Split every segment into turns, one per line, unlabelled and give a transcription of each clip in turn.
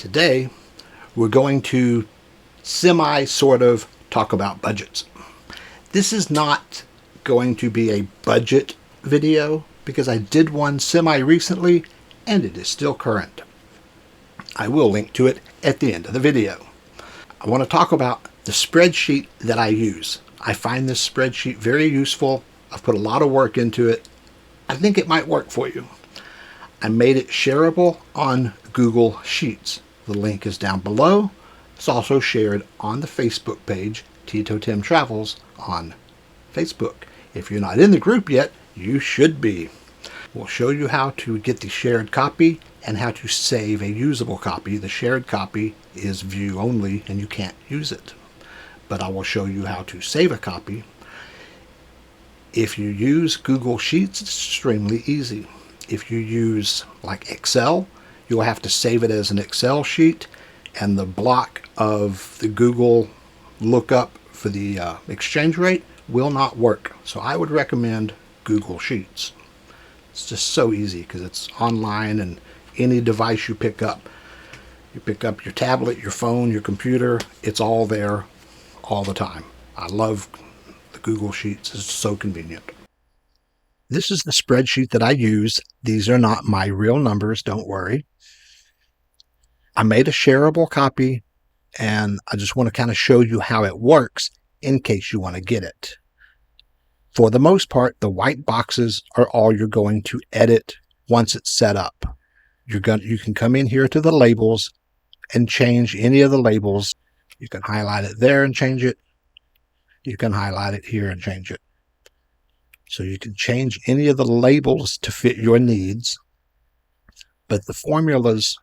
Today, we're going to sort of talk about budgets. This is not going to be a budget video because I did one recently and it is still current. I will link to it at the end of the video. I want to talk about the spreadsheet that I use. I find this spreadsheet very useful. I've put a lot of work into it. I think it might work for you. I made it shareable on Google Sheets. The link is down below. It's also shared on the Facebook page, Tito Tim Travels on Facebook. If you're not in the group yet, you should be. We'll show you how to get the shared copy and how to save a usable copy. The shared copy is view only and you can't use it. But I will show you how to save a copy. If you use Google Sheets, it's extremely easy. If you use like Excel, you'll have to save it as an Excel sheet, and the block of the Google lookup for the exchange rate will not work. So I would recommend Google Sheets. It's just so easy because it's online, and any device you pick up your tablet, your phone, your computer, it's all there all the time. I love the Google Sheets. It's so convenient. This is the spreadsheet that I use. These are not my real numbers, don't worry. I made a shareable copy, and I just want to kind of show you how it works in case you want to get it. For the most part, the white boxes are all you're going to edit once it's set up. You can come in here to the labels and change any of the labels. You can highlight it there and change it. You can highlight it here and change it. So you can change any of the labels to fit your needs, but the formulas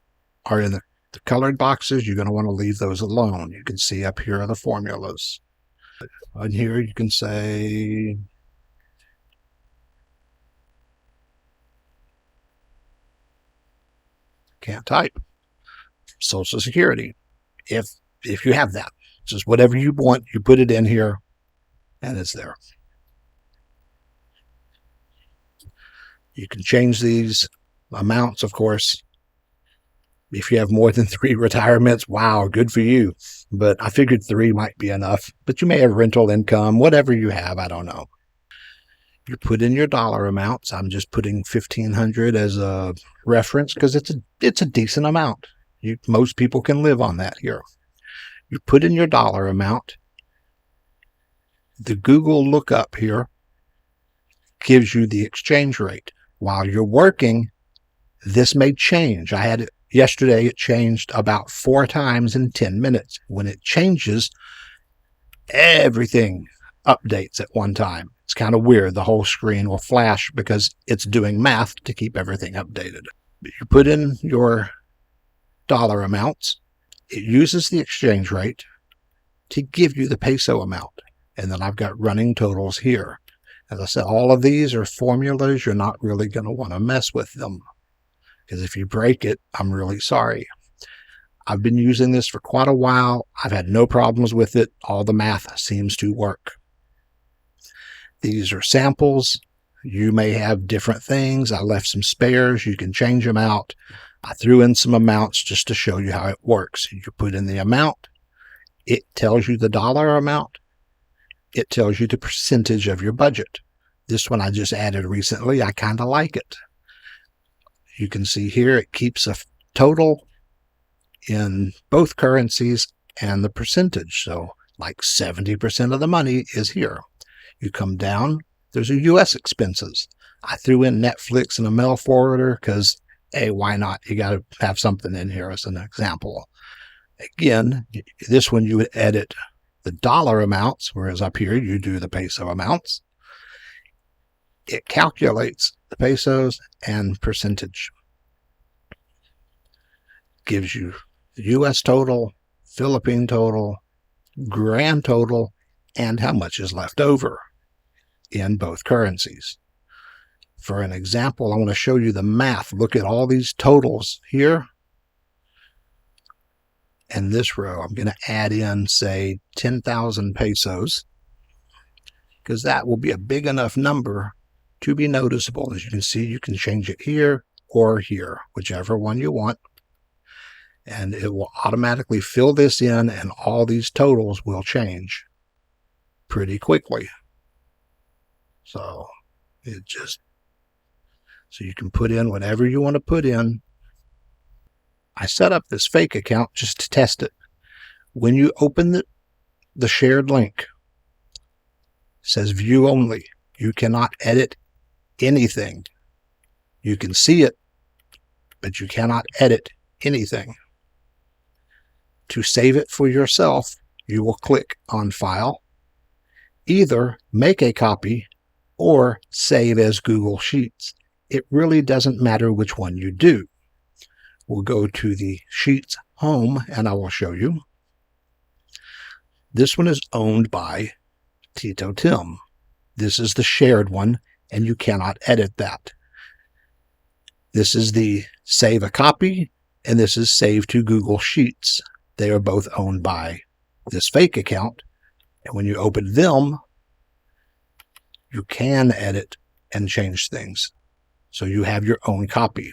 are in the colored boxes. You're going to want to leave those alone. You can see up here are the formulas. On here you can say can't type Social Security. If you have that, just whatever you want, you put it in here and it's there. You can change these amounts, of course. If you have more than 3 retirements, wow, good for you. But I figured 3 might be enough. But you may have rental income, whatever you have, I don't know. You put in your dollar amounts. I'm just putting $1,500 as a reference because it's a decent amount. Most people can live on that here. You put in your dollar amount. The Google lookup here gives you the exchange rate. While you're working, this may change. I had it yesterday. It changed about 4 times in 10 minutes. When it changes, everything updates at one time. It's kind of weird. The whole screen will flash because it's doing math to keep everything updated. You put in your dollar amounts. It uses the exchange rate to give you the peso amount. And then I've got running totals here. As I said, all of these are formulas. You're not really going to want to mess with them, because if you break it, I'm really sorry. I've been using this for quite a while. I've had no problems with it. All the math seems to work. These are samples. You may have different things. I left some spares. You can change them out. I threw in some amounts just to show you how it works. You put in the amount. It tells you the dollar amount. It tells you the percentage of your budget. This one I just added recently. I kind of like it. You can see here it keeps a total in both currencies and the percentage. So like 70% of the money is here. You come down, there's a U.S. expenses. I threw in Netflix and a mail forwarder because, hey, why not? You got to have something in here as an example. Again, this one you would edit the dollar amounts, whereas up here you do the peso amounts. It calculates the pesos and percentage. Gives you the U.S. total, Philippine total, grand total, and how much is left over in both currencies. For an example, I want to show you the math. Look at all these totals here. And this row, I'm going to add in, say, 10,000 pesos, because that will be a big enough number to be noticeable. As you can see, you can change it here or here, whichever one you want. and it will automatically fill this in, and all these totals will change pretty quickly. So so you can put in whatever you want to put in. I set up this fake account just to test it. When you open the shared link, it says view only. You cannot edit anything. You can see it, but you cannot edit anything. To save it for yourself, you will click on File, either make a copy or save as Google Sheets. It really doesn't matter which one you do. We'll go to the Sheets home and I will show you. This one is owned by Tito Tim. This is the shared one, and you cannot edit that. This is the save a copy, and this is save to Google Sheets. They are both owned by this fake account, and when you open them, you can edit and change things. So you have your own copy.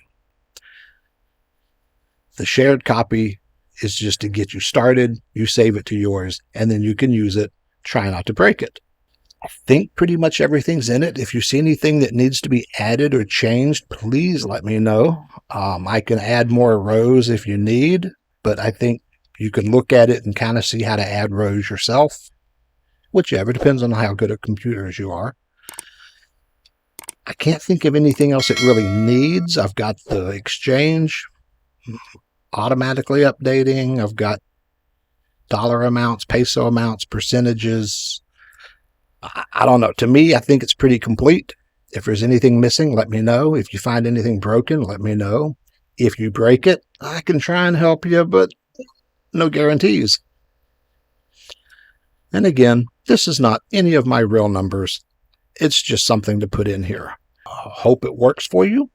The shared copy is just to get you started. You save it to yours, and then you can use it. Try not to break it. I think pretty much everything's in it. If you see anything that needs to be added or changed, please let me know. I can add more rows if you need, but I think you can look at it and kind of see how to add rows yourself. Whichever, depends on how good at computers you are. I can't think of anything else it really needs. I've got the exchange automatically updating. I've got dollar amounts, peso amounts, percentages. I don't know. To me, I think it's pretty complete. If there's anything missing, let me know. If you find anything broken, let me know. If you break it, I can try and help you, but no guarantees. And again, this is not any of my real numbers. It's just something to put in here. I hope it works for you.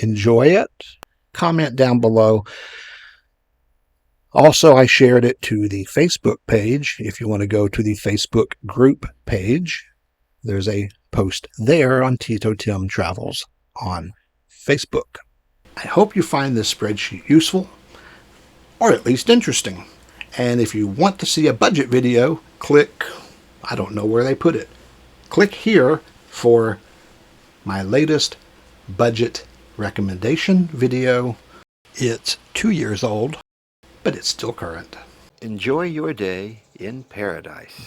Enjoy it. Comment down below. Also, I shared it to the Facebook page. If you want to go to the Facebook group page, there's a post there on Tito Tim Travels on Facebook. I hope you find this spreadsheet useful, or at least interesting. And if you want to see a budget video, click, I don't know where they put it. Click here for my latest budget recommendation video. It's 2 years old, but it's still current.
Enjoy your day in paradise.